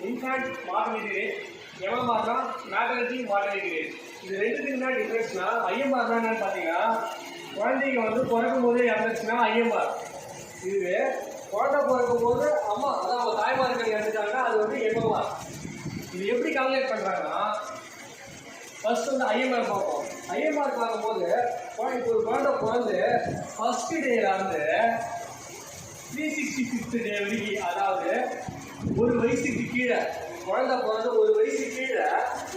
Infant mortality rate, எம்எம்ஆர்னா maternity mortality rate. இது ரெண்டுத்துக்கு தான் டிஃப்ரென்ஸ்னா ஐஎம்ஆர் தான் என்னன்னு பார்த்தீங்கன்னா குழந்தைங்க வந்து பிறக்கும் போதே இறந்துச்சுன்னா ஐஎம்ஆர். இதுவே குழந்தை பிறக்கும் போது அம்மா அதான் அவங்க தாய்மார்கள் இறந்துட்டாங்கன்னா அது வந்து எம்எம்ஆர். இது எப்படி கால்குலேட் பண்ணுறாங்கன்னா ஃபர்ஸ்ட் வந்து ஐஎம்ஆர் பார்ப்போம். ஐஎம்ஆர் பார்க்கும்போது இப்போ ஒரு குழந்தை பிறந்து ஃபர்ஸ்ட் டேலேருந்து 365th டே வரைக்கும், அதாவது ஒரு வயசுக்கு கீழே குழந்தை பிறந்து ஒரு வயசு கீழே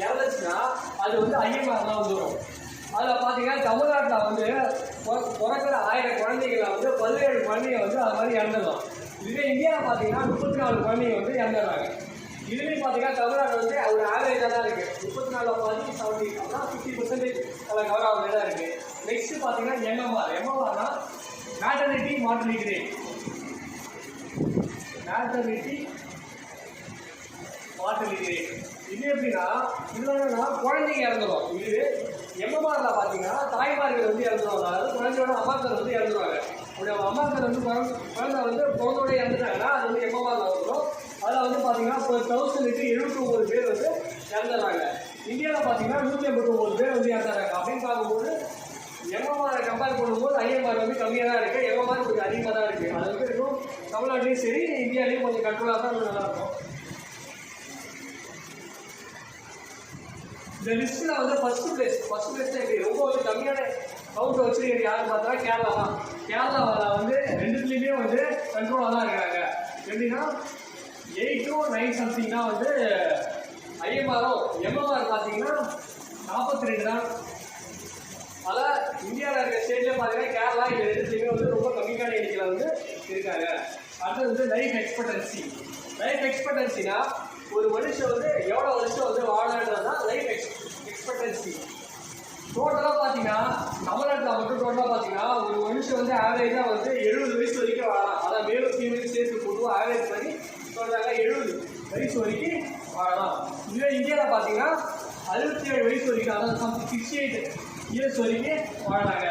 இறந்துச்சுன்னா அது வந்து ஐஎம்ஆர்லாம் வந்துடும். அதில் பார்த்தீங்கன்னா தமிழ்நாட்டில் வந்து பிறக்கிற 1000 குழந்தைகளை வந்து 17 குழந்தைங்க வந்து அது மாதிரி இறந்துடலாம். இதுவே இந்தியாவில் பார்த்தீங்கன்னா 34 குழந்தைங்க வந்து இறந்துடுறாங்க. இதுலேயும் பார்த்தீங்கன்னா தமிழ்நாடு வந்து ஒரு ஆவரேஜாக தான் இருக்குது. 34 70 அப்படின்னா 50% அதில் கவர் ஆகுது தான் இருக்குது. நெக்ஸ்ட்டு பார்த்தீங்கன்னா எம்எம்ஆர். எம்எம்ஆர்னா maternity mortality rate. Maternity mortality rate இது எப்படின்னா இல்லைன்னா குழந்தைங்க இறந்துடும். இது எம்எம்ஆரில் பார்த்தீங்கன்னா தாய்மார்கள் வந்து இறந்துருவாங்க, அதாவது குழந்தையோட அம்மாக்கள் வந்து இறந்துருவாங்க. அப்படியே அம்மாக்கள் வந்து குழந்தை வந்து குழந்தையோட இறந்துட்டாங்கன்னா அது வந்து எம்எம்ஆரில் வந்துடும். அதில் வந்து பார்த்தீங்கன்னா இப்போ 1000க்கு 79 பேர் வந்து இறந்துடுறாங்க. இந்தியாவில் பார்த்தீங்கன்னா 189 பேர் வந்து இறந்துடுறாங்க. அப்படின்னு பார்க்கும்போது எம்எம்ஆரை கம்பேர் பண்ணும்போது ஐஎம்ஆர் வந்து கம்மியாக தான் இருக்குது, எம்எம்ஆர் கொஞ்சம் அதிகமாக தான் இருக்குது. அது வந்து இன்னும் தமிழ்நாட்டிலையும் சரி இந்தியாவிலையும் கொஞ்சம் கண்ட்ரோலாக தான் கொஞ்சம் நல்லாயிருக்கும். இந்த லிஸ்ட்டில் வந்து ஃபர்ஸ்ட் பிளேஸ் எப்படி ரொம்ப வந்து கம்மியான கவுண்டை வச்சுருக்கிறது யாருன்னு பார்த்தா கேரளா தான். கேரளாவில் வந்து ரெண்டுத்துலேயுமே வந்து கண்ட்ரோலாக தான் இருக்கிறாங்க. எப்படின்னா 8 to 9 சம்திங் தான் வந்து ஐஎம்ஆரும், எம்எம்ஆர் பார்த்தீங்கன்னா 42 தான். அதான் இந்தியாவில் இருக்கிற ஸ்டேட்லேயே பார்த்தீங்கன்னா கேரளா இந்த ரெண்டுத்துலேயுமே வந்து ரொம்ப கம்மியான எண்ணிக்கையில் வந்து இருக்காங்க. அடுத்தது வந்து லைஃப் எக்ஸ்பெக்டன்சி. லைஃப் எக்ஸ்பெக்டன்சினா ஒரு மனுஷன் வந்து எவ்வளோ வருஷம் வந்து வாழன்றது தான் லைஃப் எக்ஸ்பெக்டன்சி. டோட்டலாக பார்த்தீங்கன்னா தமிழ்நாட்டில் மட்டும் டோட்டலாக பார்த்தீங்கன்னா ஒரு மனுஷன் வந்து ஆவரேஜாக வந்து 70 வயசு வரைக்கும் வாழலாம். அதான் மேலும் ஃபீமேலும் சேர்த்து பொதுவாக ஆவரேஜ் பண்ணி சொல்கிறாங்க 70 வயசு வரைக்கும் வாழலாம். இதுவே இந்தியாவில் பார்த்தீங்கன்னா 67 வயசு வரைக்கும், அதாவது 68 இயர்ஸ் வரைக்கும் வாழலாங்க.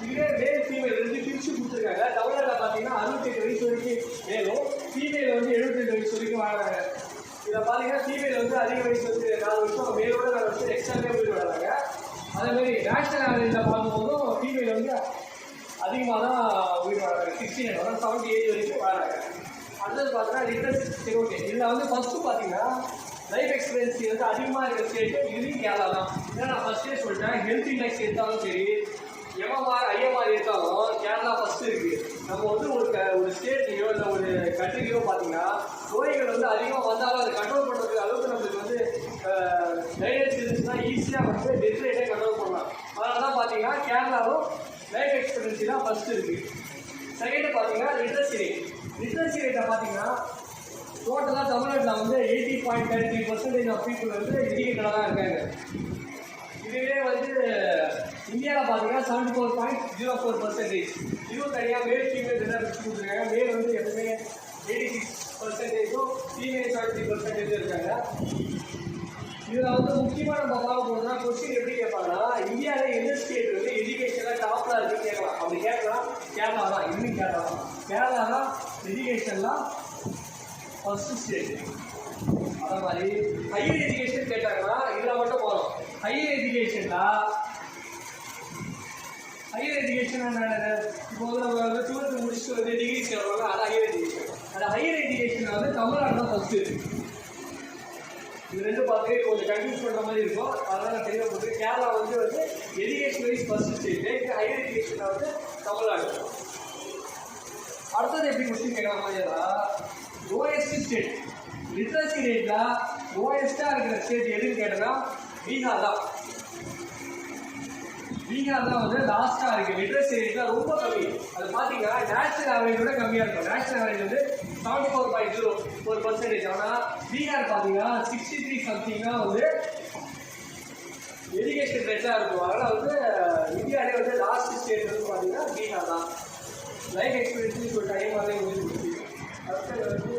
இதுவே மேல் ஃபீமேல் ரெண்டு பிரித்து கொடுத்துருக்காங்க. தமிழ்நாட்டில் பார்த்தீங்கன்னா 68 வயசு வரைக்கும் மேலும், ஃபீமேல் வந்து 72 வயசு வரைக்கும் வாழறாங்க. இதில் பார்த்தீங்கன்னா ஃபீமேல் வந்து அதிக வயசு வந்து 4 வருஷம், மேலோட 4 வருஷம் எக்ஸ்ட்ராவே போய் வராங்க. அதேமாதிரி நேஷனல் ஆவரேஜில் பார்க்கும்போதும் ஃபீமேல் வந்து அதிகமாக தான் உயிர் வாழறாங்க. 69 அதாவது 70 ஏஜ் வரைக்கும் வாழறாங்க. அடுத்தது பார்த்தீங்கன்னா லிட்ரஸி. ஓகே, இதில் வந்து ஃபஸ்ட்டு பார்த்தீங்கன்னா லைஃப் எக்ஸ்பீரியன்சி வந்து அதிகமாக இருக்கிற ஸ்டேட்டு இதுலேயும் கேரளா தான். ஏன்னா நான் ஃபஸ்ட்டே சொல்லிட்டேன், ஹெல்த் இண்டெக்ஸ் எடுத்தாலும் சரி எம்எம்ஆர் ஐஎம்ஆர் எடுத்தாலும் கேரளா ஃபஸ்ட்டு இருக்குது. நம்ம வந்து ஒரு ஸ்டேட்லேயோ இல்லை ஒரு கண்ட்ரிலையோ பார்த்தீங்கன்னா நோய்கள் வந்து அதிகமாக வந்தாலும் அதை கண்ட்ரோல் பண்ணுறதுக்கு அளவுக்கு நம்மளுக்கு வந்து கைடன்ஸ் இருந்துச்சுன்னா ஈஸியாக வந்து டெத் ரேட்டை கண்ட்ரோல் பண்ணலாம். அதனால தான் பார்த்தீங்கன்னா கேரளாவும் லைஃப் எக்ஸ்பெக்டன்சி தான் ஃபஸ்ட்டு இருக்குது. செகண்டு பார்த்தீங்கன்னா லிட்ரஸி ரேட். லிட்ரஸி ரேட்டை பார்த்தீங்கன்னா டோட்டலாக தமிழ்நாட்டில் வந்து 80.33% ஆஃப் பீப்புள் வந்து எஜுகேட்டடாக தான் இருக்காங்க. இதுவே வந்து இந்தியாவில் பார்த்தீங்கன்னா 74.04%. இதுவும் தனியாக மேல் ஃபீமேல் ரெண்டாக பிரிச்சு கொடுத்துருக்காங்க. மேல் வந்து எப்பவுமே 86%, ஃபீமேல் 73% இருக்காங்க. இதில் வந்து முக்கியமாக நம்ம பார்க்க போகிறதுனா கொஸ்டின் எப்படி கேட்பாங்கன்னா இந்தியாவில் எந்த ஸ்டேட் வந்து எஜுகேஷனில் டாப்பில் இருக்குன்னு கேட்கலாம். அப்படி கேட்கலாம் கேரளா தான். இன்னும் கேரளா தான் எஜுகேஷன்லாம் ஃபர்ஸ்ட் ஸ்டேட். அதே மாதிரி ஹையர் எஜுகேஷன் கேட்டாங்கன்னா இதில் மட்டும் போகிறோம். ஹையர் எஜுகேஷன் என்னது? இப்போ வந்து நம்ம வந்து 12th முடிச்சுட்டு வந்து டிகிரி சேர்றோம்ல, அது ஹையர் எஜுகேஷன். அந்த ஹையர் எஜுகேஷன் வந்து தமிழ்நாடு தான் ஃபஸ்ட்டு. இது ரெண்டு பார்த்து கொஞ்சம் கன்ஃபியூஸ் பண்ணுற மாதிரி இருக்கும். அதனால் நான் தெளிவாக போட்டு கேரளா வந்து education wise first state, higher எஜுகேஷனில் வந்து தமிழ்நாடு. அடுத்தது எப்படி கொஸ்டின் கேட்குற மாதிரியா லோயஸ்ட் ஸ்டேட் லிட்ரஸி ரேட்டில் லோயஸ்ட்டாக இருக்கிற ஸ்டேட் எதுன்னு கேட்டோன்னா பீகார் தான். பீகார் தான் வந்து லாஸ்ட்டாக இருக்குது. லிட்ரஸி ரேட்டில் ரொம்ப கம்மி. அது பார்த்தீங்கன்னா நேஷனல் ஆவரேஜோட கம்மியாக இருக்கும். நேஷனல் ஆவரேஜ் வந்து 74.04%. ஆனால் பீகார் பார்த்தீங்கன்னா 63 சம்திங் தான் வந்து எஜுகேஷன் ரேட்டாக இருக்கும். அதனால் வந்து இந்தியாவிலே வந்து லாஸ்ட் ஸ்டேட் வந்து பார்த்தீங்கன்னா பீகார் தான். லைஃப் எக்ஸ்பீரியன்ஸ்னு சொல்லிட்டு ஐஎம்ஆர்லேயே முடிச்சு. அடுத்தது வந்து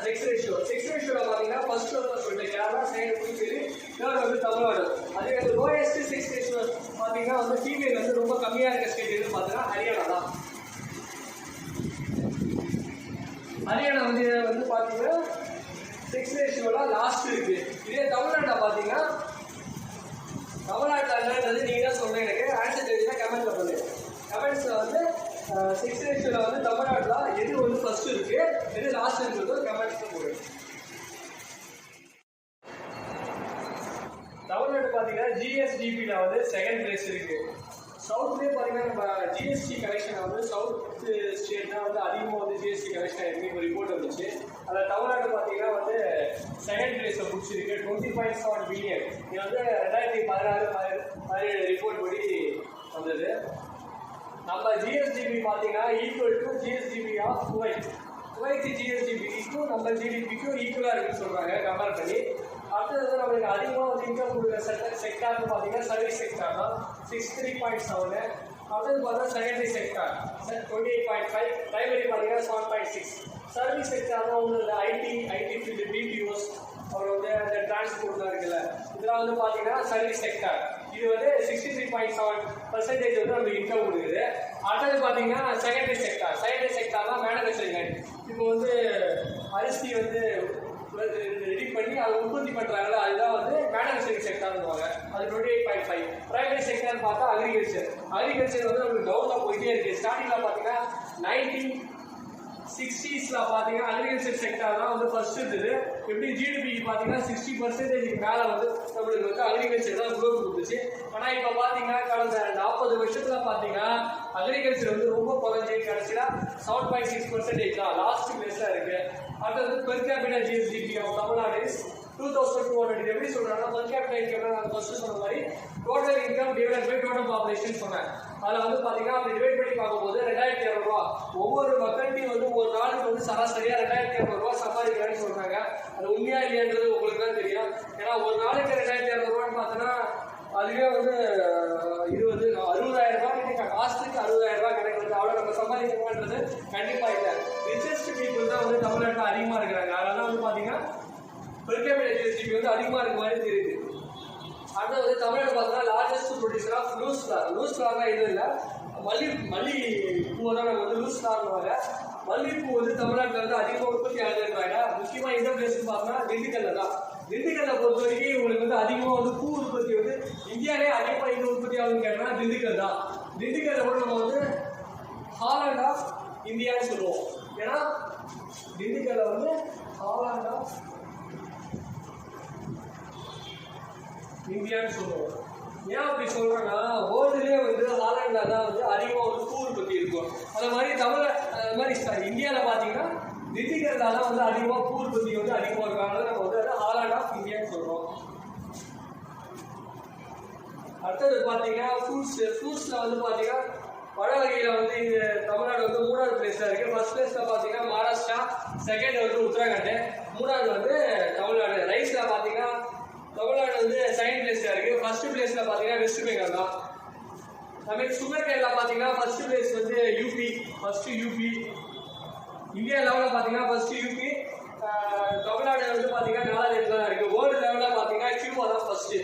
செக்ஸ் ரேஷியோவில் பார்த்தீங்கன்னா ஃபர்ஸ்ட் வந்து சொல்லிட்டு கேரளா, செகண்ட் புதுச்சேரி, தேர்ட் வந்து தமிழ்நாடு. அதே வந்து லோயஸ்ட் செக்ஸ் ரேஷியோ பார்த்தீங்கன்னா வந்து ஃபீமேல் வந்து ரொம்ப கம்மியாக இருக்க ஸ்டேட் எதுன்னு பார்த்தீங்கன்னா ஹரியானா தான். ஹரியானா வந்து பார்த்தீங்கன்னா 6 ரேஷியோல லாஸ்ட் இருக்கு. இதே தமிழ்நாட்டில் பார்த்தீங்கன்னா தமிழ்நாட்டில் என்னன்றது நீங்கள் தான் சொல்லுங்கள். எனக்கு ஆன்சர் தெரிஞ்சுன்னா கமெண்ட்ல பண்ணுங்க. கமெண்ட்ஸில் வந்து 6 ரேஷியோல வந்து தமிழ்நாட்டில் எது வந்து ஃபர்ஸ்ட் இருக்கு எது லாஸ்ட் இருக்கிறதோ கமெண்ட்ஸில் போடுங்க. தமிழ்நாடு பார்த்தீங்கன்னா ஜிஎஸ்டிபியில் வந்து செகண்ட் பிளேஸ் இருக்கு. சவுத்லேயே பார்த்தீங்கன்னா நம்ம ஜிஎஸ்டி கலெக்ஷன் வந்து சவுத் ஸ்டேட் தான் வந்து அதிகமாக வந்து ஜிஎஸ்டி கலெக்ஷன் இருக்கு. இப்போ ரிப்போர்ட் வந்துச்சு. அதில் தமிழ்நாடு பார்த்தீங்கன்னா வந்து செகண்ட் பிளேஸை பிடிச்சிருக்கு 20.7 பில்லியன். இது வந்து 2016-17 ரிப்போர்ட் படி வந்தது. நம்ம ஜிஎஸ்டிபி பார்த்தீங்கன்னா equal to GSDP of Kuwait. Kuwait ஜிஎஸ்டிபிக்கும் நம்ம ஜிடிபிக்கும் ஈக்குவலாக இருக்குன்னு சொல்கிறாங்க கம்பேர் பண்ணி. அடுத்தது நம்மளுக்கு அதிகமாக வந்து இன்கம் கொடுக்குற செக்டார்னு பார்த்தீங்கன்னா சர்வீஸ் செக்டார் தான் 63.7. அடுத்தது பார்த்தா செகண்டரி செக்டார் 28.5. பிரைமரி பார்த்தீங்கன்னா 7.6. சர்வீஸ் செக்டார்னா ஒன்றும் இல்லை, ஐடி ஃபீல்டு, பிபிஓஸ், அப்புறம் வந்து அந்த டிரான்ஸ்போர்ட்லாம் இருக்குல்ல, இதெல்லாம் வந்து பார்த்தீங்கன்னா சர்வீஸ் செக்டார். இது வந்து 63.7% வந்து நமக்கு இன்கம் கொடுக்குது. அடுத்தது பார்த்தீங்கன்னா செகண்டரி செக்டார். செகண்டரி செக்டார்னா மேனுஃபேக்சரிங் லைன். இப்போ வந்து அரிசி வந்து ரெடி பண்ணி அதை உற்பத்தி பண்ணுறாங்களா, அதுதான் வந்து மேனுஃபேக்சரிங் செக்டார்னுவாங்க. அது 28.5. பிரைமரி செக்டார்னு பார்த்தா அக்ரிகல்ச்சர். அக்ரிகல்ச்சர் வந்து நமக்கு டவுனில் போயிட்டே இருக்குது. ஸ்டார்டிங்கில் பார்த்தீங்கன்னா 1960s பார்த்தீங்கன்னா அக்ரிகல்ச்சர் செக்டார் தான் வந்து ஃபர்ஸ்ட் இருந்தது. எப்படி ஜிடிபிக்கு பார்த்தீங்கன்னா 60% மேலே வந்து நம்மளுக்கு வந்து அக்ரிகல்ச்சர் தான் குரோத் கொடுத்துச்சு. ஆனால் இப்போ பார்த்தீங்கன்னா கடந்த 40 வருஷத்தில் பார்த்தீங்கன்னா அக்ரிகல்ச்சர் வந்து ரொம்ப குறைஞ்சி கடைசியில் 7.6% தான் லாஸ்ட் பிளேஸாக இருக்குது. அடுத்தது per capita GSDP of Tamil Nadu is 2200. எப்படி சொல்றாங்கன்னா பெர் கேபிட்டா இன்கம் நான் ஃபர்ஸ்ட் சொன்ன மாதிரி total income divide by total population சொன்னேன். அதில் வந்து பார்த்தீங்கன்னா அப்படி டிவைட் பண்ணி பார்க்கும்போது 2200 ரூபா. ஒவ்வொரு மக்கள்கிட்டையும் வந்து ஒரு நாளுக்கு வந்து சராசரியாக 2200 ரூபா சம்பாதிக்கிறான்னு சொல்றாங்க. அது உண்மையா இல்லையான்றது உங்களுக்கு தான் தெரியும். ஏன்னா ஒரு நாளைக்கு 2200 ரூபான்னு பார்த்தோன்னா அதுவே வந்து 60,000 ரூபாய் மாசத்துக்கு 60,000 ரூபாய் கிடைக்கிறது. அவ்வளோ நம்ம சம்பாதிக்கணும்ன்றது கண்டிப்பாக இல்லை. ரிச்சஸ்ட் பீப்புள் தான் வந்து தமிழ்நாட்டில் அதிகமாக இருக்கிறாங்க. அதனால தான் வந்து பார்த்தீங்கன்னா பெர் கேபிட்டா ஜிஎஸ்டிபி வந்து அதிகமாக இருக்க மாதிரி தெரியுது. அடுத்து வந்து தமிழ்நாடு பார்த்தோன்னா largest producer of loose flour. Loose ஃப்ளார்னா எதுவும் இல்லை, மல்லி பூவை தான் நம்ம வந்து லூஸ் ஃப்ளார்னுவாங்க. மல்லிகைப்பூ வந்து தமிழ்நாட்டில் வந்து அதிகமாக உற்பத்தி ஆகுதுன்றாங்க. முக்கியமாக எந்த பிளேஸ்ன்னு பார்த்தோம்னா திண்டுக்கல்ல தான். திண்டுக்கல்லை பொறுத்த வரைக்கும் உங்களுக்கு வந்து அதிகமாக வந்து பூ உற்பத்தி வந்து இந்தியாவிலே அதிகமாக எங்கே உற்பத்தி ஆகுதுன்னு கேட்டால் திண்டுக்கல் தான். திண்டுக்கல்லை கூட நம்ம வந்து ஹாலண்ட் ஆஃப் இந்தியான்னு சொல்லுவோம். ஏன்னா திண்டுக்கல்லை வந்து ஹாலண்ட் ஆஃப் இந்தியான்னு சொல்லுவோம். ஏன் அப்படி சொல்றேன்னா வேர்ல்டுலேயே வந்து ஹாலண்ட்ல தான் வந்து அதிகமாக வந்து பூ உற்பத்தி இருக்கும். அது மாதிரி இந்தியாவில் பார்த்தீங்கன்னா திண்டுக்கல்ல தான் வந்து அதிகமாக பூ உற்பத்தி வந்து அதிகமாக இருக்காங்க. நம்ம வந்து அதை ஹாலண்ட் ஆஃப் இந்தியான்னு சொல்றோம். அடுத்தது பார்த்தீங்கன்னா ஃப்ரூட்ஸில் வந்து பார்த்தீங்கன்னா பழ வகையில் வந்து இந்த தமிழ்நாடு வந்து 3வது பிளேஸில் இருக்குது. ஃபர்ஸ்ட் பிளேஸில் பார்த்தீங்கன்னா மகாராஷ்டிரா, செகண்ட் வந்து உத்தரகாண்ட், 3வது வந்து தமிழ்நாடு. ரைஸில் பார்த்தீங்கன்னா தமிழ்நாடு வந்து செகண்ட் பிளேஸில் இருக்குது. ஃபர்ஸ்ட் பிளேஸில் பார்த்தீங்கன்னா வெஸ்ட் பெங்கால் தான். அதுமாதிரி சுகர் கேனில் பார்த்தீங்கன்னா ஃபர்ஸ்ட் பிளேஸ் வந்து யூபி. இந்தியா லெவலில் பார்த்தீங்கன்னா ஃபர்ஸ்ட் யூபி. தமிழ்நாடு வந்து பார்த்தீங்கன்னா 4வது இடத்துல தான் இருக்குது. வேர்ல்டு லெவலில் பார்த்தீங்கன்னா கியூபா தான் ஃபர்ஸ்ட்.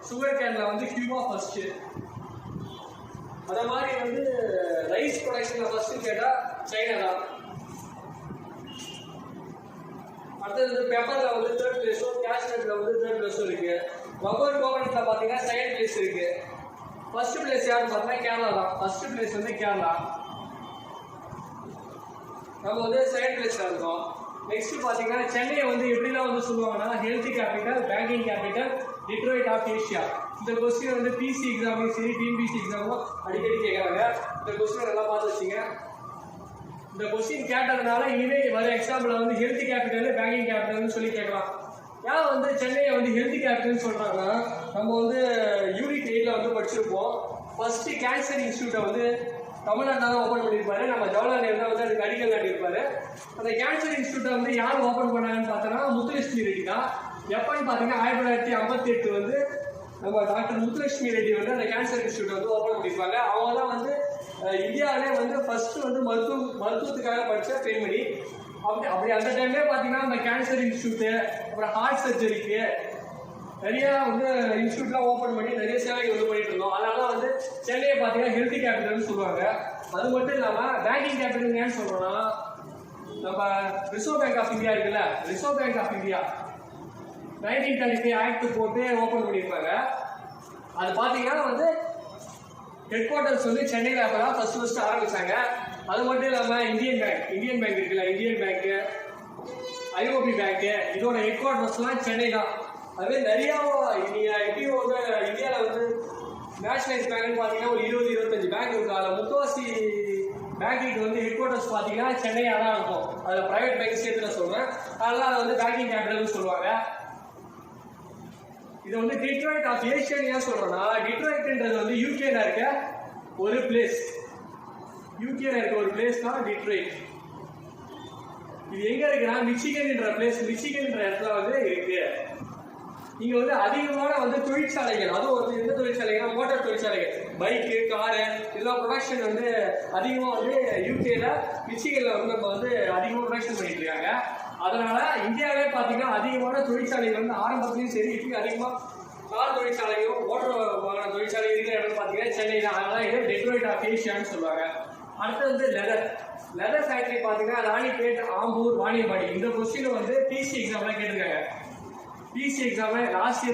சுகர் கேனில் வந்து கியூபா ஃபர்ஸ்ட். அதே மாதிரி வந்து ரைஸ் ப்ரொடக்ஷனில் ஃபர்ஸ்ட் கேட்டால் சைனா தான். அடுத்தது வந்து பெப்பரில் வந்து 3rd பிளேஸும், கேஷ்நட்டில் வந்து 3rd பிளேஸும் இருக்குது. ரப்பர் கோகனட்டில் பார்த்தீங்கன்னா செகண்ட் பிளேஸ் இருக்குது. ஃபர்ஸ்ட் பிளேஸ் யாருன்னு பார்த்தீங்கன்னா கேரளா தான். ஃபர்ஸ்ட் பிளேஸ் வந்து கேரளா. நம்ம வந்து செகண்ட் பிளேஸில் இருக்கோம். நெக்ஸ்ட் பார்த்தீங்கன்னா சென்னையை வந்து எப்படிலாம் வந்து சொல்லுவாங்கன்னா health capital, banking capital, Detroit of Asia. இந்த கொஸ்டின் வந்து பிசி எக்ஸாம்லையும் சரி டிஎன்பிசி எக்ஸாமும் அடிக்கடி கேட்குறாங்க. இந்த கொஸ்டினை நல்லா பார்த்து வச்சுங்க. இந்த கொஸ்டின் கேட்டதுனால இனிமே வர எக்ஸாம்பிள் வந்து ஹெல்த் கேபிட்டல், பேங்கிங் கேபிட்டல்னு சொல்லி கேட்கலாம். ஏன் வந்து சென்னையை வந்து ஹெல்த் கேபிட்டல்னு சொல்கிறாங்கன்னா நம்ம வந்து யூனிட் 8ல் வந்து படிச்சிருப்போம். ஃபர்ஸ்ட் கேன்சர் இன்ஸ்டியூட்டை வந்து தமிழ்நாட்டில் தான் ஓப்பன் பண்ணியிருப்பாரு. நம்ம ஜவஹர்லால் நேரு தான் வந்து அதுக்கு அடிக்கல் நாட்டியிருப்பாரு. அந்த கேன்சர் இன்ஸ்டியூட்டை வந்து யார் ஓப்பன் பண்ணாங்கன்னு பார்த்தோன்னா முத்துலட்சுமி ரெட்டி தான். எப்போன்னு பார்த்தீங்கன்னா 1958 வந்து நம்ம டாக்டர் முத்துலட்சுமி ரெட்டி வந்து அந்த கேன்சர் இன்ஸ்டியூட் வந்து ஓப்பன் பண்ணியிருப்பாங்க. அவங்க தான் வந்து இந்தியாவிலே வந்து ஃபர்ஸ்ட் வந்து மருத்துவத்துக்காக படித்த பெண்மணி. அப்படி அந்த டைம்லேயே பார்த்தீங்கன்னா அந்த கேன்சர் இன்ஸ்டியூட்டு, அப்புறம் ஹார்ட் சர்ஜரிக்கு நிறையா வந்து இன்ஸ்டியூட்லாம் ஓப்பன் பண்ணி நிறைய சேவைகள் வந்து பண்ணிட்டு இருந்தோம். அதனால தான் வந்து சென்னையை பார்த்தீங்கன்னா ஹெல்த் கேபிட்டல்னு சொல்லுவாங்க. அது மட்டும் இல்லாமல் பேங்கிங் கேபிட்டல் ஏன்னு சொல்கிறோன்னா நம்ம ரிசர்வ் பேங்க் ஆஃப் இந்தியா இருக்குல்ல, Reserve Bank of India 1935 act போட்டு ஓப்பன் பண்ணியிருப்பாங்க. அது பார்த்தீங்கன்னா வந்து ஹெட் குவார்ட்டர்ஸ் வந்து சென்னையில் அப்போ தான் ஃபர்ஸ்ட் ஆரம்பிச்சாங்க. அது மட்டும் இல்லாமல் இந்தியன் பேங்க் இருக்குல்ல, இந்தியன் பேங்க்கு, ஐஓபி பேங்க்கு, இதோட ஹெட் குவார்ட்டர்ஸ்லாம் சென்னை தான். அதுவே நிறையா நீங்கள் எப்படியும் வந்து இந்தியாவில் வந்து நேஷனலைஸ் பேங்க்னு பார்த்தீங்கன்னா ஒரு 20-25 பேங்க் இருக்கும். அதில் முக்கால்வாசி பேங்கிங் வந்து ஹெட் குவார்ட்டர்ஸ் பார்த்தீங்கன்னா சென்னையாக தான் இருக்கும். அதில் ப்ரைவேட் பேங்க் சேர்த்து நான் சொல்கிறேன். அதெல்லாம் அதை வந்து பேங்கிங் கேபிட்டல்னு சொல்லுவாங்க. இது வந்து டிட்ராய்ட் ஆஃப் ஏஷியன் ஏன் சொல்றோம்னா, டிட்ராய்ட்ன்றது வந்து யூகேல இருக்க ஒரு பிளேஸ். யூகேல இருக்க ஒரு பிளேஸ் தான் டிட்ராய்ட். இது எங்க இருக்குன்னா மிச்சிகன்ன்ற பிளேஸ், மிச்சிகன்ன்ற இடத்துல வந்து இருக்கு. இங்க வந்து அதிகமான வந்து தொழிற்சாலைகள், அதுவும் வந்து எந்த தொழிற்சாலைகள், மோட்டார் தொழிற்சாலைகள், பைக்கு, காரு, இதெல்லாம் ப்ரொடக்ஷன் வந்து அதிகமாக வந்து யூகேல மிச்சிகன்ல வந்து நம்ம வந்து அதிகமாக ப்ரொடக்ஷன் பண்ணிட்டு இருக்காங்க. அதனால இந்தியாவிலே பார்த்தீங்கன்னா அதிகமான தொழிற்சாலைகள் வந்து ஆரம்பத்துலையும் சரி இப்பயும் அதிகமாக கார் தொழிற்சாலையும் மோட்டர் வாகன தொழிற்சாலை இருக்கிற இடம் பார்த்தீங்கன்னா சென்னை தான். அதனால இது டெட்ராய்ட் ஆஃப் ஏஷியான்னு சொல்லுவாங்க. அடுத்து வந்து லெதர் ஃபேக்டரி பார்த்தீங்கன்னா ராணிப்பேட், ஆம்பூர், வாணியம்பாடி. இந்த கொஸ்டின் வந்து பிசி எக்ஸாம்லாம் கேட்டிருக்காங்க. PC exam last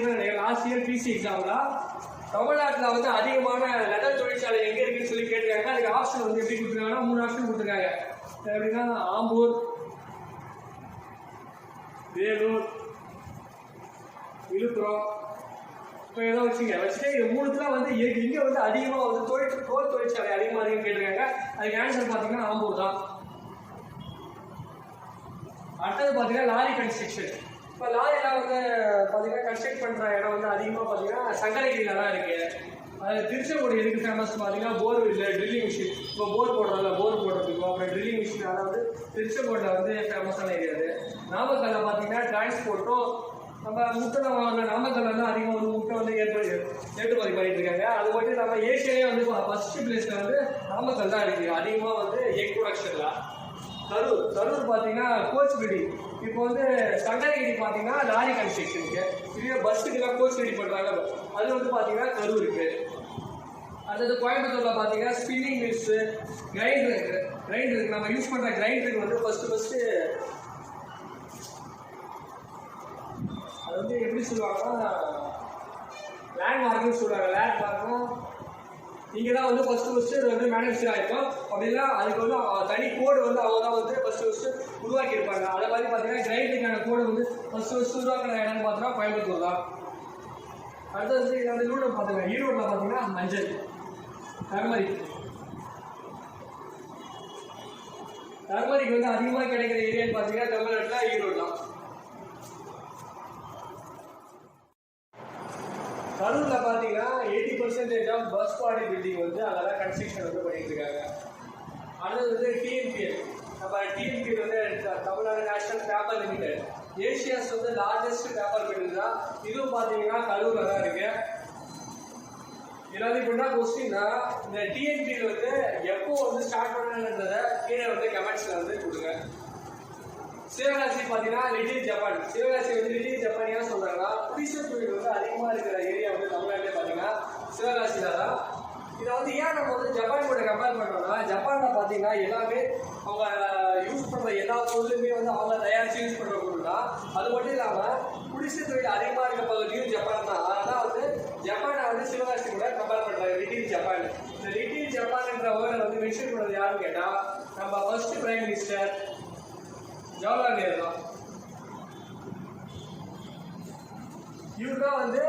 year PC எக்ஸாம்ல தமிழ்நாட்டில் வந்து அதிகமான லெதர் தொழிற்சாலை எங்கே இருக்குன்னு சொல்லி கேட்டிருக்காங்க. அதுக்கு ஆப்ஷன் வந்து எப்படி கொடுத்துருக்காங்கன்னா 3 ஆப்ஷன் கொடுத்துருக்காங்க. எப்படின்னா ஆம்பூர், வேலூர், விழுப்புரம், இப்போ ஏதோ வச்சுட்டு இது 3த்துல வந்து இங்கே வந்து அதிகமாக வந்து தோல் தொழிற்சாலை அதிகமாக இருக்குன்னு கேட்டிருக்காங்க. அதுக்கு ஆன்சர் பார்த்தீங்கன்னா ஆம்பூர் தான். அடுத்தது பார்த்தீங்கன்னா லாரி கன்ஸ்ட்ரக்ஷன். இப்போ லாரியெல்லாம் வந்து பார்த்தீங்கன்னா கன்ஸ்ட்ரக்ட் பண்ணுற இடம் வந்து அதிகமாக பார்த்தீங்கன்னா சங்கரகிரியில் தான் இருக்குது. அது திருச்செங்கோடு எதுக்கு ஃபேமஸ் பார்த்தீங்கன்னா போர்வெல், ட்ரில்லிங் மிஷின். இப்போ போர் போடுறதுக்கும் அப்புறம் ட்ரில்லிங் மிஷின், அதாவது திருச்செங்கோடில் வந்து ஃபேமஸான ஏரியா அது. நாமக்கல்லில் பார்த்தீங்கன்னா டிரான்ஸ்போர்ட்டும் நம்ம முட்டை நாமக்கல்ல வந்து அதிகமாக வந்து முட்டை வந்து ஏற்றுமதி பண்ணிட்டு இருக்காங்க. அது மட்டும் இல்லாமல் ஏஷியாலே வந்து ஃபர்ஸ்ட் பிளேஸில் வந்து நாமக்கல் தான் இருக்குது அதிகமாக வந்து எக் ப்ரொடக்ஷனில். கரூர் பார்த்தீங்கன்னா கோச் பில்டிங். இப்போ வந்து சங்கரகிரி பார்த்தீங்கன்னா லாரி கன்ஸ்ட்ரக்ஷனுக்கு, இதுவே பஸ்ஸுக்கெல்லாம் கோச் ரெடி பண்ணுறாங்க. அது வந்து பார்த்தீங்கன்னா கரூர் இருக்குது. அடுத்தது கோயம்புத்தூரில் பார்த்தீங்கன்னா ஸ்பின்னிங் மில்ஸு, கிரைண்டர் இருக்குது. நம்ம யூஸ் பண்ணுற கிரைண்டருக்கு வந்து ஃபஸ்ட்டு அது வந்து எப்படி சொல்லுவாங்கன்னா லேண்ட்மார்க்னு சொல்லுவாங்க. லேண்ட்மார்க்னா இங்கே தான் வந்து ஃபஸ்ட்டு அது வந்து மேனுஃபேக்சர் ஆகிருக்கும். அப்படின்னா அதுக்கு வந்து தனி கோடு வந்து அவங்க தான் வந்து ஃபஸ்ட்டு உருவாக்கியிருப்பாங்க. அதை மாதிரி பார்த்தீங்கன்னா கிரைண்டருக்கான கோடு வந்து ஃபஸ்ட்டு உருவாக்கின இடம்னு பார்த்தோன்னா கோயம்புத்தூர் தான். அடுத்தது வந்து இதை வந்து ஈரோடு பார்த்துங்க. ஈரோட்டில் பார்த்தீங்கன்னா மஞ்சள், டர்மரிக் வந்து அதிகமாக கிடைக்கிற ஏரியான்னு பார்த்தீங்கன்னா தமிழ்நாட்டில் ஈரோடு தான். கரூரில் பார்த்தீங்கன்னா 80% ஆஃப் பஸ் பாடி பில்டிங் வந்து அதெல்லாம் கன்ஸ்ட்ரக்ஷன் வந்து பண்ணிட்டு இருக்காங்க. அடுத்தது வந்து டிஎன்பிஎல். நம்ம டிஎன்பிஎல் வந்து Tamil Nadu national paper limited, Asia's வந்து லார்ஜஸ்ட் பேப்பர் மில் தான். இதுவும் பார்த்தீங்கன்னா கரூரில் தான் இருக்கு. ஏதாவது இப்போ என்ன கொஸ்டின்னா, இந்த டிஎன்பிஎல் வந்து எப்போ வந்து ஸ்டார்ட் பண்ணன்றத கீழே வந்து கமெண்ட்ஸில் வந்து கொடுங்க. சிவகாசி பார்த்தீங்கன்னா லிட்டில் ஜப்பான். சிவகாசி வந்து லிட்டில் ஜப்பான் ஏன் சொல்கிறாங்கன்னா டீசல் தொழில் வந்து அதிகமாக இருக்கிற ஏரியா வந்து தமிழ்நாட்டிலே பார்த்தீங்கன்னா சிவகாசியில் தான். இதை வந்து ஏன் நம்ம வந்து ஜப்பான் கூட கம்பேர் பண்ணுறோம்னா, ஜப்பானில் பார்த்தீங்கன்னா எல்லாமே அவங்க யூஸ் பண்ணுற எல்லா பொருளுமே வந்து அவங்க தயாரித்து யூஸ் பண்ணுற பொருள் தான். அது மட்டும் இல்லாமல் குடிசை தொழில் அதிகமாக இருக்க பகுதியும் ஜப்பான் தான். அதனால் வந்து ஜப்பானை வந்து சிவகாசி கூட கம்பேர் பண்ணுறாங்க லிட்டில் ஜப்பான். இந்த லிட்டில் ஜப்பான்ன்ற வேர்டை வந்து மென்ஷன் பண்ணுறது யாருன்னு கேட்டால் நம்ம first prime minister Jawaharlal Nehru தான். இவர் தான் வந்து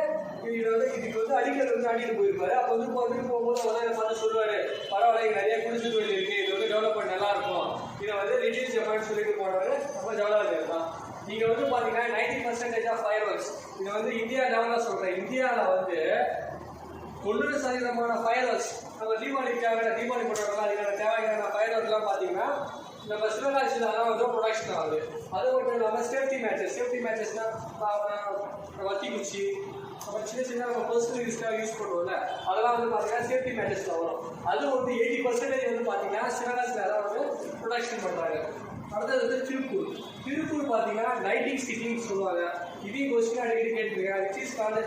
இதுக்கு வந்து அடிக்கல் வந்து அடிட்டு போயிருப்பாரு. அப்போ வந்து போகும்போது அவர் தான் பார்த்து சொல்லுவார், பரவாயில்ல இங்கே நிறைய குடிசை தொழில் இருக்குது, இது வந்து டெவலப்மெண்ட் நல்லா இருக்கும், இதை வந்து லிட்டில் ஜப்பான் சொல்லிட்டு போனவர் நம்ம ஜவஹர்லால் நேரு தான். நீங்கள் வந்து பார்த்தீங்கன்னா 90% ஆஃப் ஃபயர் ஒர்க்ஸ், இதை வந்து இந்தியா லெவலில் சொல்கிறேன். இந்தியாவில் வந்து 90% ஃபயர் ஒர்க்ஸ் நம்ம தீபாவளி பண்ணுறோம்னா அதுக்கான தேவையான ஃபயர் ஒர்க்லாம் பார்த்தீங்கன்னா நம்ம சிவகாசியில் தான் வந்து ப்ரொடக்ஷன் ஆகுது. அது மட்டும் இல்லாமல் சேஃப்டி மேட்சஸ்னால் வத்தி குச்சி, அப்புறம் சின்ன நம்ம பர்சனல் யூஸ்க்காக யூஸ் பண்ணுவோம்ல, அதெல்லாம் வந்து பார்த்தீங்கன்னா சேஃப்டி மேட்சஸில் வரும். அது வந்து 80% வந்து பார்த்தீங்கன்னா சிவகாசியில் தான் வந்து ப்ரொடக்ஷன் பண்ணுறாங்க. அடுத்தது வந்து திருப்பூர் பார்த்தீங்கன்னா லைட்டிங் சிட்டின்னு சொல்லுவாங்க. இதையும் கொஸ்டின் அடிக்கடி கேட்டுருக்காங்க,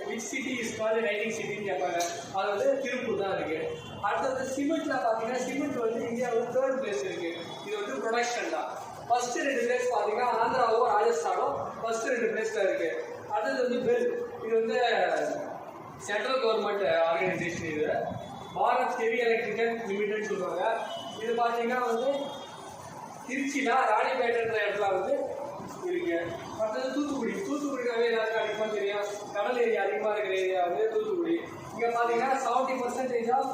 which city is called lighting சிட்டின்னு கேட்பாங்க. அது வந்து திருப்பூர் தான் இருக்குது. அடுத்தது சிமெண்ட்டில் பார்த்தீங்கன்னா சிமெண்ட் வந்து இந்தியாவில் 3rd பிளேஸ் இருக்குது. இது வந்து ப்ரொடக்ஷன் தான். ஃபர்ஸ்ட் 2 பிளேஸ் பார்த்தீங்கன்னா ஆந்திராவும் ராஜஸ்தானும் ஃபர்ஸ்ட் 2 பிளேஸ்ல இருக்கு. அடுத்தது வந்து பெல், இது வந்து சென்ட்ரல் கவர்மெண்ட் ஆர்கனைசேஷன். இது பாரத் ஹெவி எலக்ட்ரிக்கல் லிமிடெட் சொல்லுவாங்க. இது பார்த்தீங்கன்னா வந்து திருச்சியில் ராணிப்பேட்டைன்ற இடத்துல வந்து இருக்கு. அடுத்தது தூத்துக்குடி. தூத்துக்குடினாவே எல்லாருக்கும் அதிகமாக தெரியும், கடல் ஏரியா அதிகமாக இருக்கிற ஏரியா வந்து தூத்துக்குடி. இங்கே பார்த்தீங்கன்னா 70% ஆஃப்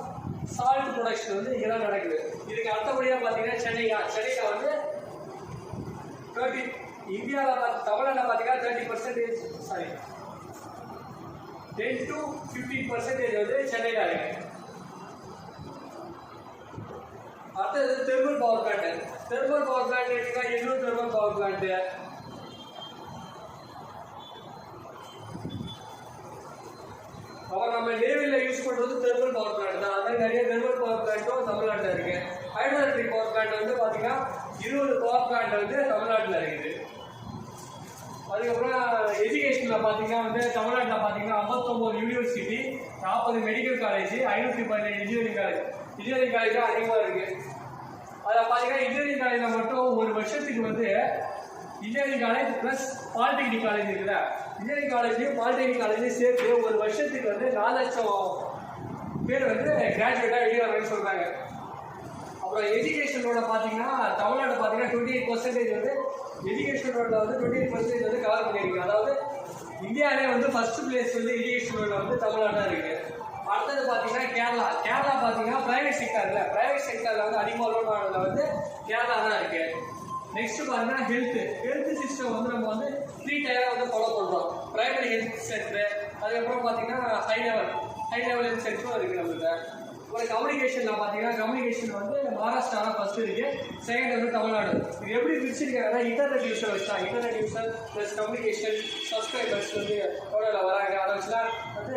சால்ட் ப்ரொடக்ஷன் வந்து இங்கே தான் நடக்குது. இதுக்கு அடுத்தபடியாக பார்த்தீங்கன்னா சென்னையில் வந்து 30, இந்தியாவில் தமிழ்நாட்டில் பார்த்தீங்கன்னா 30%, சாரி 10 to 15% வந்து சென்னையில் இருக்கு. அடுத்தது thermal power plant. Thermal power plant எடுத்தீங்கன்னா எண்ணூர் தெர்மல் பவர் பிளான்ட். அப்புறம் நம்ம நேவியில் யூஸ் பண்ணுறது தெர்மல் பவர் பிளான்ட் தான். அதனால நிறைய தெர்மல் பவர் பிளான்ட்டும் தமிழ்நாட்டில் இருக்கு. ஹைட்ரோ எலக்ட்ரிக் பவர் பிளான்ட் வந்து பார்த்தீங்கன்னா 20 பவர் பிளான்ட் வந்து தமிழ்நாட்டில் இருக்குது. அதுக்கப்புறம் எஜுகேஷனில் பார்த்தீங்கன்னா வந்து தமிழ்நாட்டில் பார்த்தீங்கன்னா 59 university, 40 medical college, 517 engineering college. Engineering college தான் அதிகமாக இருக்கு. அதில் பார்த்தீங்கன்னா இன்ஜினியரிங் காலேஜில் மட்டும் ஒரு வருஷத்துக்கு வந்து engineering college plus polytechnic college இருக்குல்ல, இன்ஜினியரிங் காலேஜ்லையும் பாலிடெக்னிக் காலேஜையும் சேர்த்து ஒரு வருஷத்துக்கு வந்து 4 லட்சம் பேர் வந்து கிராஜுவேட்டாக வெளியே வரணும்னு சொல்கிறாங்க. அப்புறம் எஜுகேஷனோட பார்த்தீங்கன்னா தமிழ்நாடு பார்த்தீங்கன்னா 28% வந்து எஜுகேஷனோட வந்து 28% வந்து கவர் பண்ணியிருக்கு. அதாவது இந்தியாவிலே வந்து ஃபர்ஸ்ட் பிளேஸ் வந்து எஜுகேஷனோட வந்து தமிழ்நாடு தான் இருக்குது. அடுத்தது பார்த்தீங்கன்னா கேரளா பார்த்தீங்கன்னா ப்ரைவேட் செக்டரில் வந்து அதிகமாக லோன் வாங்கினதில் வந்து கேரளா தான் இருக்குது. நெக்ஸ்ட் பார்த்தீங்கன்னா ஹெல்த் சிஸ்டம் வந்து நம்ம வந்து 3 டயராக வந்து ஃபாலோ பண்ணுறோம். பிரைமரி ஹெல்த் சென்டரு, அதுக்கப்புறம் பார்த்தீங்கன்னா ஹை லெவல் ஹெல்த் சென்டரும் இருக்குது நம்மளுக்கு. ஒரு கம்யூனிகேஷனில் பார்த்தீங்கன்னா கம்யூனிகேஷன் வந்து மகாராஷ்டிரா தான் ஃபர்ஸ்ட் இருக்கு, செகண்ட் வந்து தமிழ்நாடு. இது எப்படி பிரிச்சிருக்காங்கன்னா இன்டர்நெட் யூஸர் வச்சா internet user plus communication subscribers வந்து எவ்வளோ வராங்க அதை வச்சுலாம் வந்து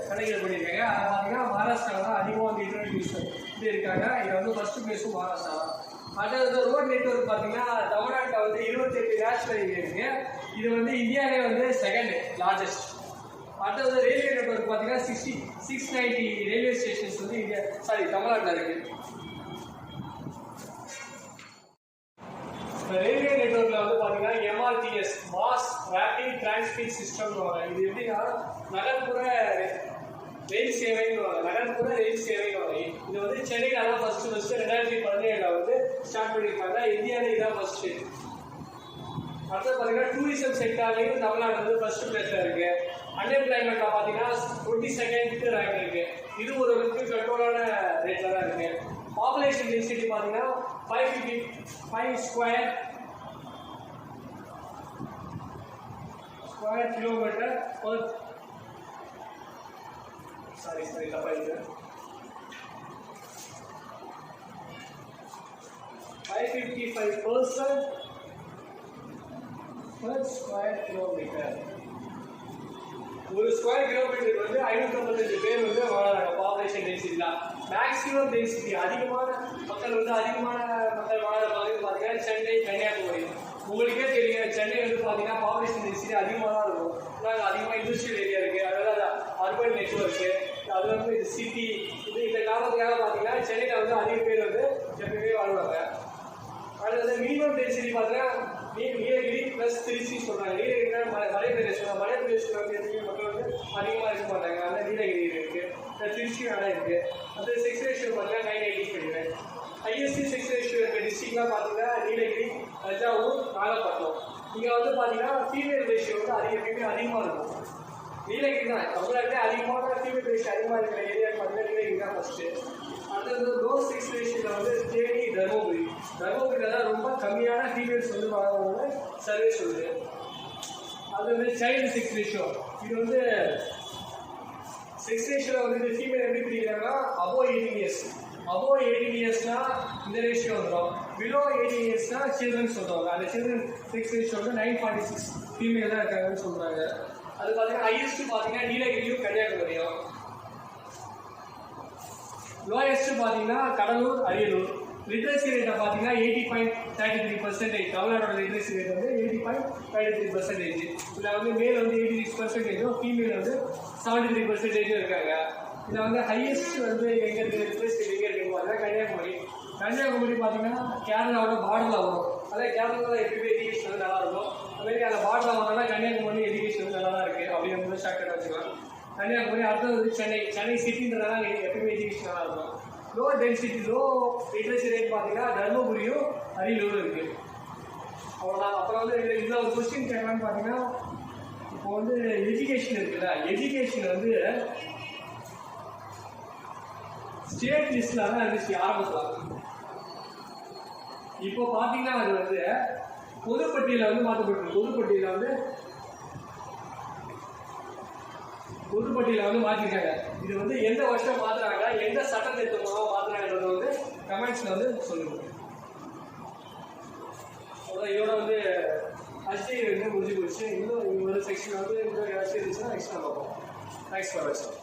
கணக்கீடு பண்ணியிருக்காங்க. அதை பார்த்தீங்கன்னா மகாராஷ்டிரா தான் அதிகமாக வந்து இன்டர்நெட் யூஸர் இது இருக்காங்க. இது வந்து ஃபர்ஸ்ட் பிளேஸும் மகாராஷ்டிரா தான். அடுத்தது ரோட் நெட்வொர்க் பார்த்தீங்கன்னா தமிழ்நாட்டில் வந்து 28 நேஷனல் ஹைவே இருக்கு. இது வந்து இந்தியாவிலே வந்து செகண்ட் லார்ஜஸ்ட். அடுத்தது ரயில்வே நெட்வொர்க் பார்த்தீங்கன்னா 690 ரயில்வே ஸ்டேஷன்ஸ் வந்து தமிழ்நாட்டில் இருக்கு. ரயில்வே நெட்வொர்க்ல வந்து பார்த்தீங்கன்னா MRTS mass rapid transmit system. இது எப்படின்னா நகர்ப்புற ரயில் சேவைன்னு. இது வந்து சென்னையில் தான் ஃபர்ஸ்ட் 2017 வந்து ஸ்டார்ட் பண்ணியிருக்காங்க. இந்தியாவிலே இதான் ஃபர்ஸ்ட். அடுத்தது பார்த்தீங்கன்னா டூரிசம் செக்டார்லையும் தமிழ்நாடு வந்து ஃபர்ஸ்ட் பிளேஸ்ல இருக்கு. அன்எம்ப்ளாய்மெண்ட்ல பார்த்தீங்கன்னா 22nd ரேங்க் இருக்கு. இது ஒரு கண்ட்ரோலான ரேட்ல தான் இருக்கு. பாப்புலேஷன் டென்சிட்டி பார்த்தீங்கன்னா 555 ஸ்கொயர் கிலோமீட்டர் பர் தப்பா இருக்கு 555 person per square kilometer. ஒரு ஸ்கொயர் கிலோமீட்டருக்கு வந்து 555 பேர் வந்து வாழறாங்க. பாப்புலேஷன் டென்சிட்டில மேக்ஸிமம் டென்சிட்டி அதிகமான மக்கள் வாழற பகுதி பார்த்தீங்கன்னா சென்னை, கன்னியாகுமரி. உங்களுக்கே தெரியும் சென்னை வந்து பார்த்தீங்கன்னா பாப்புலேஷன் டென்சிட்டி அதிகமாக தான் இருக்கும். ஆனால் அதிகமாக இண்டஸ்ட்ரியல் ஏரியா இருக்குது, அதனால அர்பன் நெட்வொர்க்கு, அது வந்து இது சிட்டி. இந்த காரணத்துக்காக பார்த்தீங்கன்னா சென்னையில் வந்து அதிக பேர் வந்து எப்பயுமே வாழ்வாங்க. அடுத்தது மினிமம் டென்சிட்டி பார்த்தீங்கன்னா நீலகிரி ப்ளஸ் திருச்சி சொல்கிறாங்க. நீலகிரினா மலை பிரதேசம். மலை பிரதேசத்தில் வந்து எப்பயுமே மக்கள் வந்து அதிகமாக இருக்க மாட்டாங்க. அதனால் நீலகிரி இருக்குது, திருச்சி நல்லா இருக்குது. அது செக்ஸ் ரேஷியோ பார்த்தீங்கன்னா 980 கிடையாது. ஹையஸ்ட் செக்ஸ் ரேஷியோ இருக்க டிஸ்ட்ரிக்ட்லாம் பார்த்தீங்கன்னா நீலகிரி, தஞ்சாவூர், நாகப்பட்டினம். இங்கே வந்து பார்த்தீங்கன்னா ஃபீமேல் ரேஷியோ வந்து அதிகமாக இருக்கும். நீலகிரி தான் தமிழ்நாட்டிலே அதிகமான ஃபீமேல் ரேஷியோ அதிகமாக இருக்கிற ஏரியான்னு பார்த்தீங்கன்னா நீலகிரி தான் ஃபர்ஸ்ட்டு. அடுத்தது லோ செக்ஸ் ரேஷியோவில் வந்து தேனி, தர்மபுரியில் தான் ரொம்ப கம்மியான ஃபீமேல்ஸ் வந்து வாங்குவாங்க சர்வே சொல்லுது. அது வந்து சைல்டு செக்ஸ் ரேஷியோ. இது வந்து செக்ஸ் ரேஷியோவில் வந்து ஃபீமேல் எப்படி பிரிக்கிறாங்கன்னா above 18 years. above 18 yearsனா இந்த ரேஷியோ வந்துடும். பிலோ 18 yearsனா சில்ட்ரன் சொல்லுவாங்க. அந்த சில்ட்ரன் செக்ஸ் ரேஷியோ வந்து 946 ஃபீமேல் தான் இருக்காங்கன்னு சொல்கிறாங்க. அது பார்த்தீங்கன்னா ஹையஸ்ட் பார்த்தீங்கன்னா நீலகிரியும் கன்னியாகுமரியும். லோயஸ்ட் பார்த்தீங்கன்னா கடலூர், அரியலூர். லிட்ரஸி ரேட்டை பார்த்தீங்கன்னா 80.33%. தமிழ்நாடோட லிட்ரஸி ரேட் வந்து 80.33%. இதில் வந்து மேல் வந்து 86%, ஃபீமேல் வந்து 73% இருக்காங்க. இதில் வந்து ஹையஸ்ட் வந்து எங்கே இருக்குது லிட்ரஸி எங்கே இருக்குன்னு பார்த்தீங்கன்னா கன்னியாகுமரி பார்த்தீங்கன்னா கேரளாவோட பார்டரில் வரும். அதே கேரளாவில் எப்பயுமே எஜுகேஷன் வந்து நல்லா இருக்கும். அதுமாரி அந்த பார்டரில் வந்தோம்னா கன்னியாகுமரி எஜுகேஷன் வந்து நல்லா தான் இருக்குது அப்படிங்கிறத ஷார்ட்கட் வச்சுக்கலாம். கன்னியாகுமரி அடுத்தது வந்து சென்னை சிட்டின்றதால எப்பயுமே எஜுகேஷன் நல்லா இருக்கும். Low density low literacy rate பார்த்தீங்கன்னா தர்மபுரியும் அரியலூரும் இருக்குது. அவ்வளோதான். அப்புறம் வந்து இதில் ஒரு கொஸ்டின் கேட்கலான்னு பார்த்தீங்கன்னா இப்போ வந்து எஜுகேஷன் இருக்குல்ல, எஜுகேஷன் வந்து ஸ்டேட் லிஸ்ட்ல தான் இருந்துச்சு ஆரம்பத்தில். இப்போ பார்த்தீங்கன்னா அது வந்து பொதுப்பட்டியலில் வந்து மாற்றப்பட்டிருக்கு. பொதுப்பட்டியலில் வந்து மாற்றிருக்காங்க. இது வந்து எந்த வருஷம் மாற்றுறாங்க, எந்த சட்டத்திட்ட மூலமாக மாற்றுறாங்கன்றத வந்து கமெண்ட்ஸில் வந்து சொல்லுங்க. அதான் இதோட வந்து ஹிஸ்ட்ரி வந்து முடிஞ்சு போச்சு. இன்னும் ஒரு செக்ஷன் வந்து இன்னும் ஏதாச்சும் இருந்துச்சுன்னா நெக்ஸ்ட் நம்ம பார்ப்போம். தேங்க்ஸ் ஃபார் வாட்சிங்.